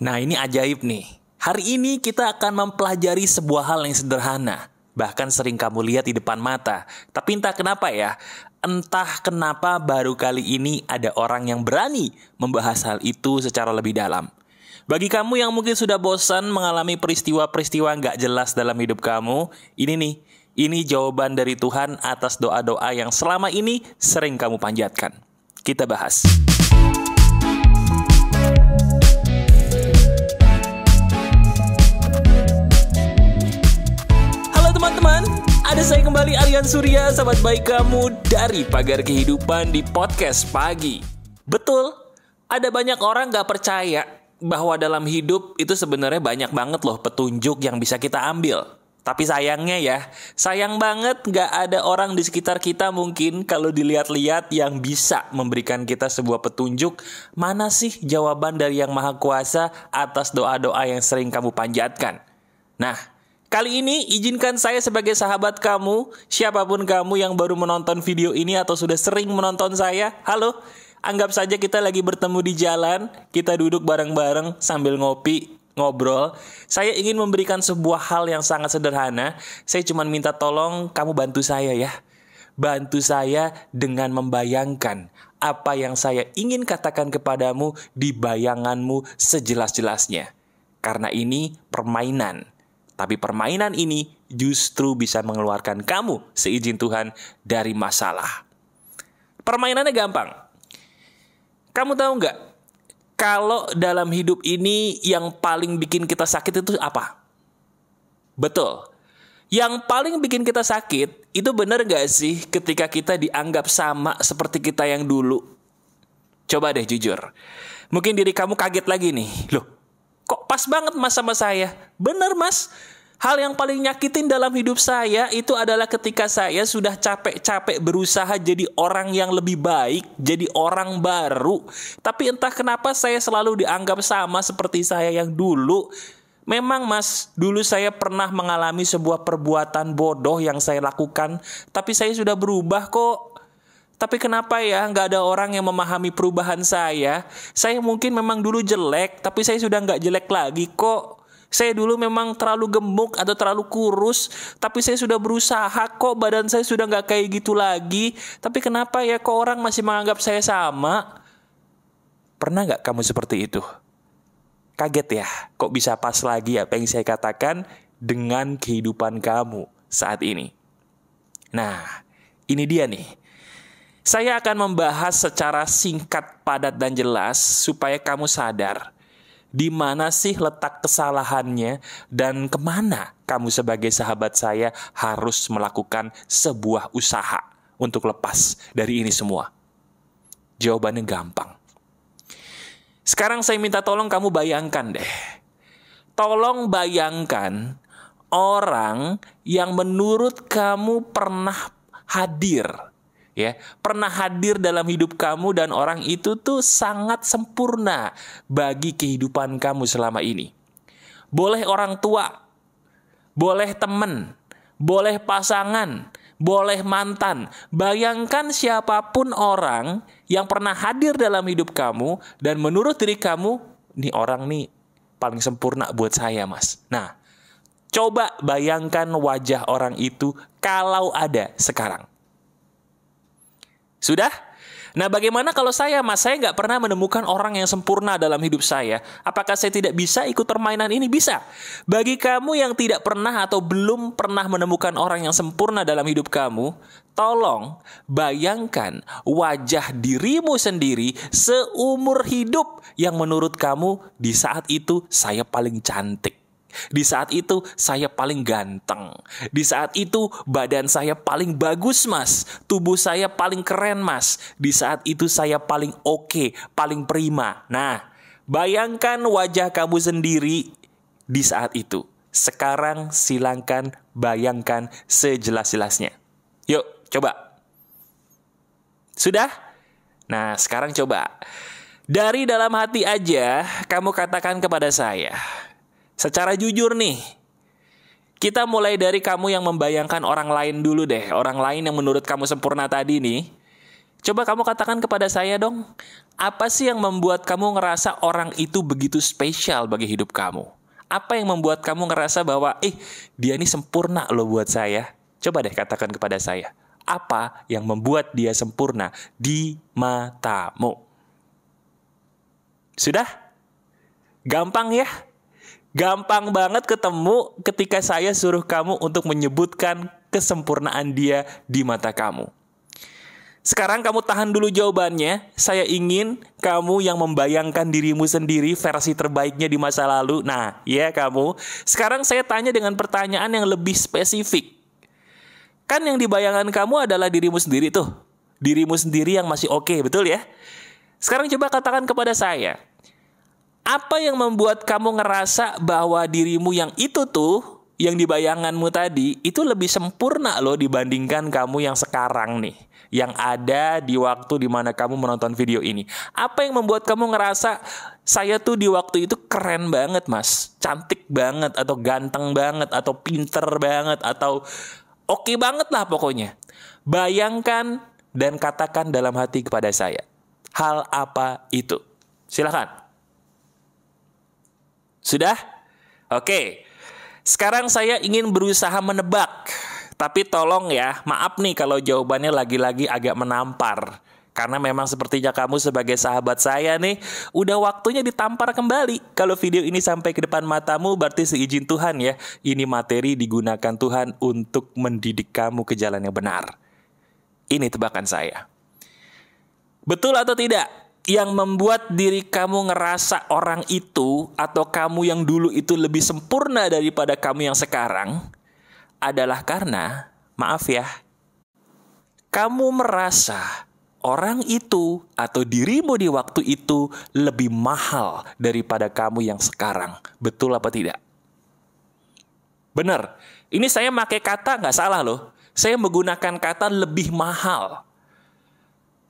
Nah, ini ajaib nih. Hari ini kita akan mempelajari sebuah hal yang sederhana, bahkan sering kamu lihat di depan mata. Tapi entah kenapa baru kali ini ada orang yang berani membahas hal itu secara lebih dalam. Bagi kamu yang mungkin sudah bosan mengalami peristiwa-peristiwa nggak jelas dalam hidup kamu, ini jawaban dari Tuhan atas doa-doa yang selama ini sering kamu panjatkan. Kita bahas. Teman-teman, ada saya kembali Aryan Surya, sahabat baik kamu dari Pagar Kehidupan di podcast pagi. Betul, ada banyak orang gak percaya bahwa dalam hidup itu sebenarnya banyak banget loh petunjuk yang bisa kita ambil. Tapi sayangnya sayang banget gak ada orang di sekitar kita mungkin kalau dilihat-lihat yang bisa memberikan kita sebuah petunjuk. Mana sih jawaban dari Yang Maha Kuasa atas doa-doa yang sering kamu panjatkan? Nah, kali ini izinkan saya sebagai sahabat kamu, siapapun kamu yang baru menonton video ini atau sudah sering menonton saya, halo, anggap saja kita lagi bertemu di jalan, kita duduk bareng-bareng sambil ngopi, ngobrol. Saya ingin memberikan sebuah hal yang sangat sederhana, saya cuma minta tolong kamu bantu saya ya. Bantu saya dengan membayangkan apa yang saya ingin katakan kepadamu di bayanganmu sejelas-jelasnya. Karena ini permainan. Tapi permainan ini justru bisa mengeluarkan kamu seizin Tuhan dari masalah. Permainannya gampang. Kamu tahu nggak? Kalau dalam hidup ini yang paling bikin kita sakit itu apa? Betul. Yang paling bikin kita sakit itu benar nggak sih ketika kita dianggap sama seperti kita yang dulu? Coba deh jujur. Mungkin diri kamu kaget lagi nih. Loh, kok pas banget mas sama saya? Bener mas. Hal yang paling nyakitin dalam hidup saya itu adalah ketika saya sudah capek-capek berusaha jadi orang yang lebih baik, jadi orang baru. Tapi entah kenapa saya selalu dianggap sama seperti saya yang dulu. Memang mas, dulu saya pernah mengalami sebuah perbuatan bodoh yang saya lakukan. Tapi saya sudah berubah kok. Tapi kenapa ya nggak ada orang yang memahami perubahan saya? Saya mungkin memang dulu jelek, tapi saya sudah nggak jelek lagi kok. Saya dulu memang terlalu gemuk atau terlalu kurus, tapi saya sudah berusaha kok, badan saya sudah nggak kayak gitu lagi. Tapi kenapa ya kok orang masih menganggap saya sama? Pernah nggak kamu seperti itu? Kaget ya, kok bisa pas lagi apa yang saya katakan dengan kehidupan kamu saat ini? Nah, ini dia nih. Saya akan membahas secara singkat, padat, dan jelas supaya kamu sadar di mana sih letak kesalahannya dan kemana kamu sebagai sahabat saya harus melakukan sebuah usaha untuk lepas dari ini semua. Jawabannya gampang. Sekarang saya minta tolong kamu bayangkan deh. Tolong bayangkan orang yang menurut kamu pernah hadir. Pernah hadir dalam hidup kamu dan orang itu tuh sangat sempurna bagi kehidupan kamu selama ini. Boleh orang tua, boleh teman, boleh pasangan, boleh mantan. Bayangkan siapapun orang yang pernah hadir dalam hidup kamu dan menurut diri kamu, nih orang nih paling sempurna buat saya mas. Nah, coba bayangkan wajah orang itu kalau ada sekarang. Sudah? Nah bagaimana kalau saya nggak pernah menemukan orang yang sempurna dalam hidup saya? Apakah saya tidak bisa ikut permainan ini? Bisa. Bagi kamu yang tidak pernah atau belum pernah menemukan orang yang sempurna dalam hidup kamu, tolong bayangkan wajah dirimu sendiri seumur hidup yang menurut kamu di saat itu saya paling cantik. Di saat itu saya paling ganteng. Di saat itu badan saya paling bagus mas. Tubuh saya paling keren mas. Di saat itu saya paling oke, paling prima. Nah, bayangkan wajah kamu sendiri di saat itu. Sekarang silakan bayangkan sejelas-jelasnya. Yuk, coba. Sudah? Nah, sekarang coba. Dari dalam hati aja kamu katakan kepada saya. Secara jujur nih, kita mulai dari kamu yang membayangkan orang lain dulu deh. Orang lain yang menurut kamu sempurna tadi nih. Coba kamu katakan kepada saya dong, apa sih yang membuat kamu ngerasa orang itu begitu spesial bagi hidup kamu? Apa yang membuat kamu ngerasa bahwa, dia ini sempurna loh buat saya? Coba deh katakan kepada saya, apa yang membuat dia sempurna di matamu? Sudah? Gampang ya? Gampang banget ketemu ketika saya suruh kamu untuk menyebutkan kesempurnaan dia di mata kamu. Sekarang kamu tahan dulu jawabannya. Saya ingin kamu yang membayangkan dirimu sendiri versi terbaiknya di masa lalu. Nah, ya kamu. Sekarang saya tanya dengan pertanyaan yang lebih spesifik. Kan yang dibayangkan kamu adalah dirimu sendiri tuh. Dirimu sendiri yang masih oke, betul ya? Sekarang coba katakan kepada saya. Apa yang membuat kamu ngerasa bahwa dirimu yang itu tuh, yang dibayanganmu tadi, itu lebih sempurna loh dibandingkan kamu yang sekarang nih. Yang ada di waktu dimana kamu menonton video ini. Apa yang membuat kamu ngerasa saya tuh di waktu itu keren banget mas, cantik banget, atau ganteng banget, atau pinter banget, atau oke banget lah pokoknya. Bayangkan dan katakan dalam hati kepada saya. Hal apa itu? Silakan. Sudah? Oke. Sekarang saya ingin berusaha menebak. Tapi tolong ya, maaf nih kalau jawabannya lagi-lagi agak menampar. Karena memang sepertinya kamu sebagai sahabat saya nih, udah waktunya ditampar kembali. Kalau video ini sampai ke depan matamu, berarti seizin Tuhan ya. Ini materi digunakan Tuhan untuk mendidik kamu ke jalan yang benar. Ini tebakan saya. Betul atau tidak? Yang membuat diri kamu ngerasa orang itu, atau kamu yang dulu itu lebih sempurna daripada kamu yang sekarang, adalah karena, maaf ya, kamu merasa orang itu atau dirimu di waktu itu lebih mahal daripada kamu yang sekarang. Betul apa tidak? Benar. Ini saya pakai kata nggak salah loh. Saya menggunakan kata lebih mahal.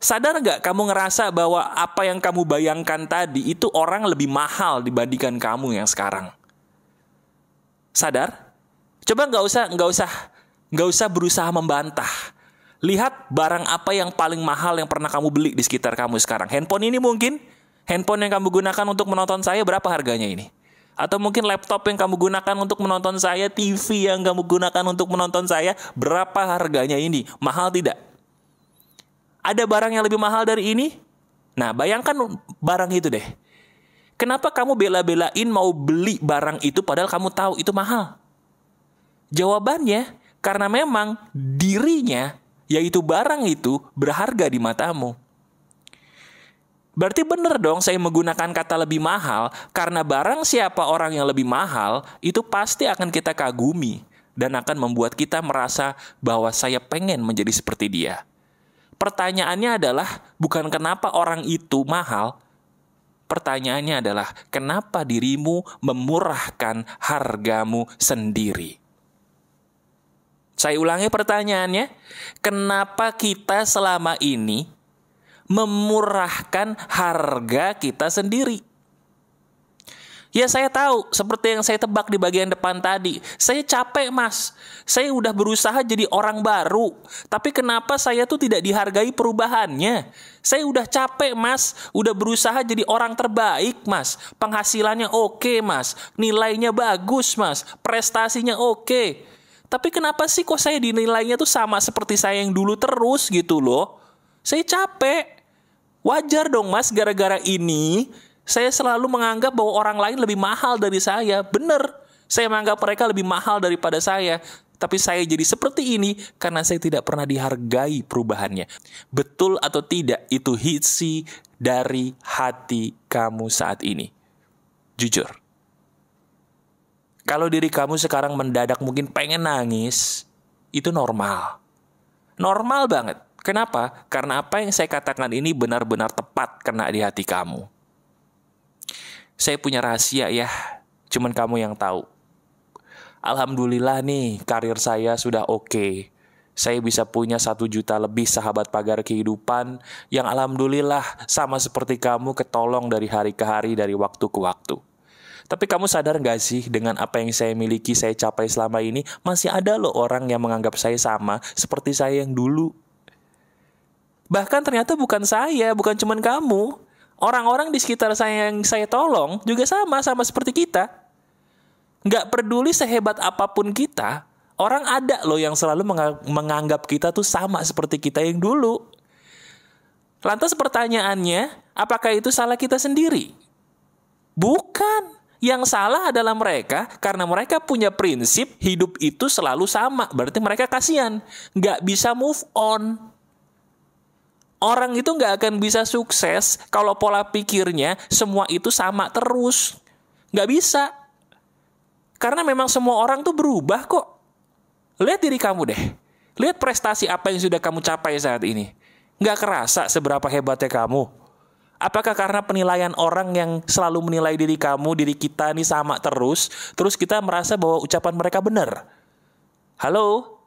Sadar nggak kamu ngerasa bahwa apa yang kamu bayangkan tadi itu orang lebih mahal dibandingkan kamu yang sekarang? Sadar? Coba nggak usah berusaha membantah. Lihat barang apa yang paling mahal yang pernah kamu beli di sekitar kamu sekarang. Handphone ini mungkin, handphone yang kamu gunakan untuk menonton saya berapa harganya ini? Atau mungkin laptop yang kamu gunakan untuk menonton saya, TV yang kamu gunakan untuk menonton saya, berapa harganya ini? Mahal tidak? Ada barang yang lebih mahal dari ini? Nah, bayangkan barang itu deh. Kenapa kamu bela-belain mau beli barang itu padahal kamu tahu itu mahal? Jawabannya, karena memang dirinya, yaitu barang itu, berharga di matamu. Berarti benar dong saya menggunakan kata lebih mahal, karena barang siapa orang yang lebih mahal, itu pasti akan kita kagumi, dan akan membuat kita merasa bahwa saya pengen menjadi seperti dia. Pertanyaannya adalah, bukan kenapa orang itu mahal, pertanyaannya adalah, kenapa dirimu memurahkan hargamu sendiri? Saya ulangi pertanyaannya, kenapa kita selama ini memurahkan harga kita sendiri? Ya saya tahu, seperti yang saya tebak di bagian depan tadi, saya capek mas, saya udah berusaha jadi orang baru, tapi kenapa saya tuh tidak dihargai perubahannya? Saya udah capek mas, udah berusaha jadi orang terbaik mas, penghasilannya oke mas, nilainya bagus mas, prestasinya oke. Tapi kenapa sih kok saya dinilainya tuh sama seperti saya yang dulu terus gitu loh? Saya capek. Wajar dong mas, gara-gara ini saya selalu menganggap bahwa orang lain lebih mahal dari saya. Bener, saya menganggap mereka lebih mahal daripada saya. Tapi saya jadi seperti ini karena saya tidak pernah dihargai perubahannya. Betul atau tidak itu isi dari hati kamu saat ini? Jujur. Kalau diri kamu sekarang mendadak mungkin pengen nangis, itu normal. Normal banget. Kenapa? Karena apa yang saya katakan ini benar-benar tepat kena di hati kamu. Saya punya rahasia ya, cuman kamu yang tahu. Alhamdulillah nih, karir saya sudah oke. Saya bisa punya 1 juta lebih sahabat pagar kehidupan yang alhamdulillah sama seperti kamu ketolong dari hari ke hari, dari waktu ke waktu. Tapi kamu sadar gak sih dengan apa yang saya miliki, saya capai selama ini, masih ada loh orang yang menganggap saya sama seperti saya yang dulu. Bahkan ternyata bukan saya, bukan cuman kamu. Orang-orang di sekitar saya yang saya tolong juga sama seperti kita. Nggak peduli sehebat apapun kita, orang ada loh yang selalu menganggap kita tuh sama seperti kita yang dulu. Lantas pertanyaannya, apakah itu salah kita sendiri? Bukan. Yang salah adalah mereka karena mereka punya prinsip hidup itu selalu sama. Berarti mereka kasihan. Nggak bisa move on. Orang itu nggak akan bisa sukses kalau pola pikirnya semua itu sama terus. Nggak bisa. Karena memang semua orang tuh berubah kok. Lihat diri kamu deh. Lihat prestasi apa yang sudah kamu capai saat ini. Nggak kerasa seberapa hebatnya kamu. Apakah karena penilaian orang yang selalu menilai diri kamu, diri kita ini sama terus kita merasa bahwa ucapan mereka benar? Halo?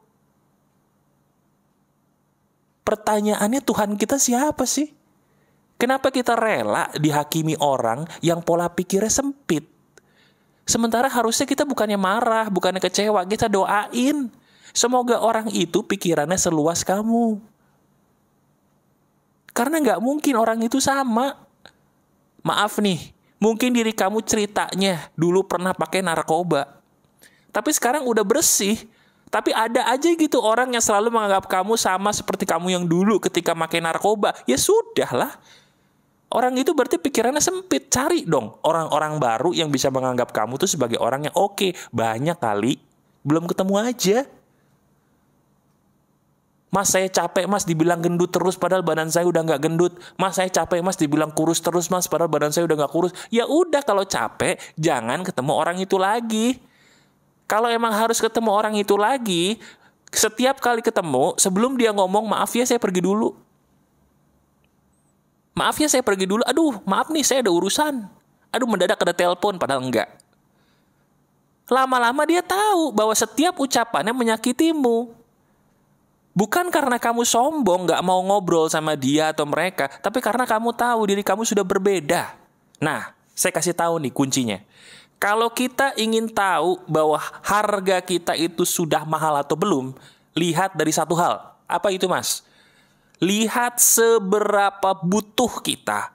Pertanyaannya, Tuhan kita siapa sih? Kenapa kita rela dihakimi orang yang pola pikirnya sempit? Sementara harusnya kita bukannya marah, bukannya kecewa, kita doain. Semoga orang itu pikirannya seluas kamu. Karena nggak mungkin orang itu sama. Maaf nih, mungkin diri kamu ceritanya dulu pernah pakai narkoba. Tapi sekarang udah bersih. Tapi ada aja gitu orang yang selalu menganggap kamu sama seperti kamu yang dulu ketika pakai narkoba. Ya sudahlah. Orang itu berarti pikirannya sempit. Cari dong orang-orang baru yang bisa menganggap kamu tuh sebagai orang yang oke. Banyak kali. Belum ketemu aja. Mas, saya capek mas dibilang gendut terus padahal badan saya udah gak gendut. Mas, saya capek mas dibilang kurus terus mas padahal badan saya udah gak kurus. Ya udah, kalau capek jangan ketemu orang itu lagi. Kalau emang harus ketemu orang itu lagi, setiap kali ketemu sebelum dia ngomong maaf ya saya pergi dulu. Maaf ya saya pergi dulu. Aduh, maaf nih saya ada urusan. Aduh, mendadak ada telepon padahal enggak. Lama-lama dia tahu bahwa setiap ucapannya menyakitimu. Bukan karena kamu sombong gak mau ngobrol sama dia atau mereka, tapi karena kamu tahu diri kamu sudah berbeda. Nah, saya kasih tahu nih kuncinya. Kalau kita ingin tahu bahwa harga kita itu sudah mahal atau belum, lihat dari satu hal. Apa itu, Mas? Lihat seberapa butuh kita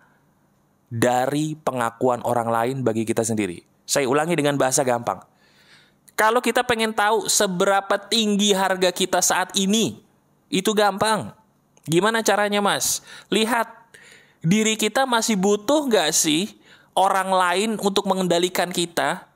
dari pengakuan orang lain bagi kita sendiri. Saya ulangi dengan bahasa gampang. Kalau kita pengen tahu seberapa tinggi harga kita saat ini, itu gampang. Gimana caranya, Mas? Lihat, diri kita masih butuh gak sih orang lain untuk mengendalikan kita?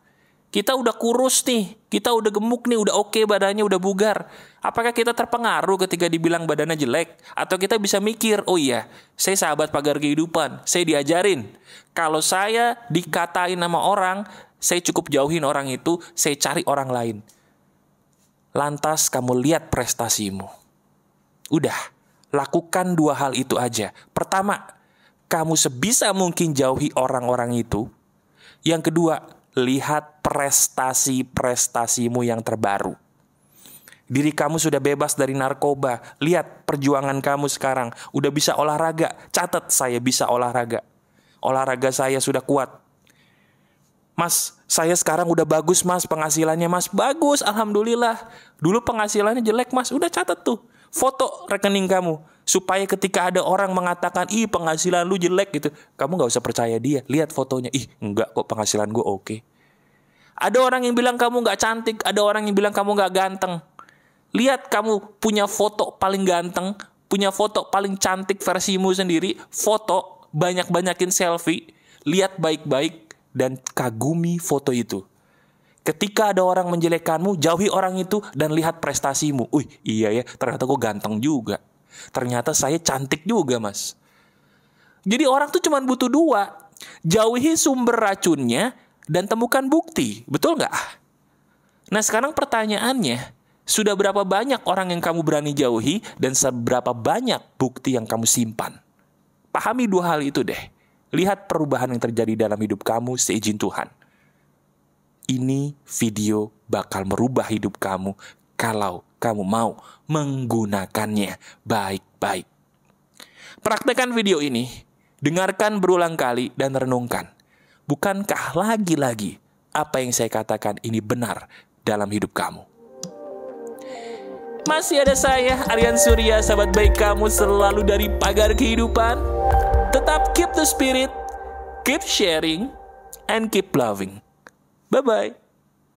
Kita udah kurus nih, kita udah gemuk nih, udah oke badannya, udah bugar. Apakah kita terpengaruh ketika dibilang badannya jelek? Atau kita bisa mikir, oh iya, saya sahabat pagar kehidupan, saya diajarin. Kalau saya dikatain sama orang, saya cukup jauhin orang itu, saya cari orang lain. Lantas kamu lihat prestasimu. Udah, lakukan dua hal itu aja. Pertama, kamu sebisa mungkin jauhi orang-orang itu. Yang kedua, lihat prestasi-prestasimu yang terbaru. Diri kamu sudah bebas dari narkoba. Lihat perjuangan kamu sekarang. Udah bisa olahraga. Catat, saya bisa olahraga. Olahraga saya sudah kuat. Mas, saya sekarang udah bagus mas penghasilannya mas. Bagus, alhamdulillah. Dulu penghasilannya jelek mas. Udah catat tuh. Foto rekening kamu. Supaya ketika ada orang mengatakan, ih penghasilan lu jelek gitu, kamu gak usah percaya dia. Lihat fotonya, ih enggak kok penghasilan gue oke. Ada orang yang bilang kamu gak cantik, ada orang yang bilang kamu gak ganteng. Lihat kamu punya foto paling ganteng, punya foto paling cantik versimu sendiri, foto, banyak-banyakin selfie, lihat baik-baik dan kagumi foto itu. Ketika ada orang menjelekkanmu, jauhi orang itu dan lihat prestasimu. Iya ya, ternyata gue ganteng juga. Ternyata saya cantik juga mas. Jadi orang tuh cuma butuh dua. Jauhi sumber racunnya dan temukan bukti. Betul gak? Nah sekarang pertanyaannya, sudah berapa banyak orang yang kamu berani jauhi dan seberapa banyak bukti yang kamu simpan? Pahami dua hal itu deh. Lihat perubahan yang terjadi dalam hidup kamu seizin Tuhan. Ini video bakal merubah hidup kamu kalau kamu mau menggunakannya baik-baik. Praktekkan video ini, dengarkan berulang kali dan renungkan. Bukankah lagi-lagi apa yang saya katakan ini benar dalam hidup kamu? Masih ada saya, Aryan Surya, sahabat baik kamu selalu dari Pagar Kehidupan. Tetap keep the spirit, keep sharing, and keep loving. Bye-bye.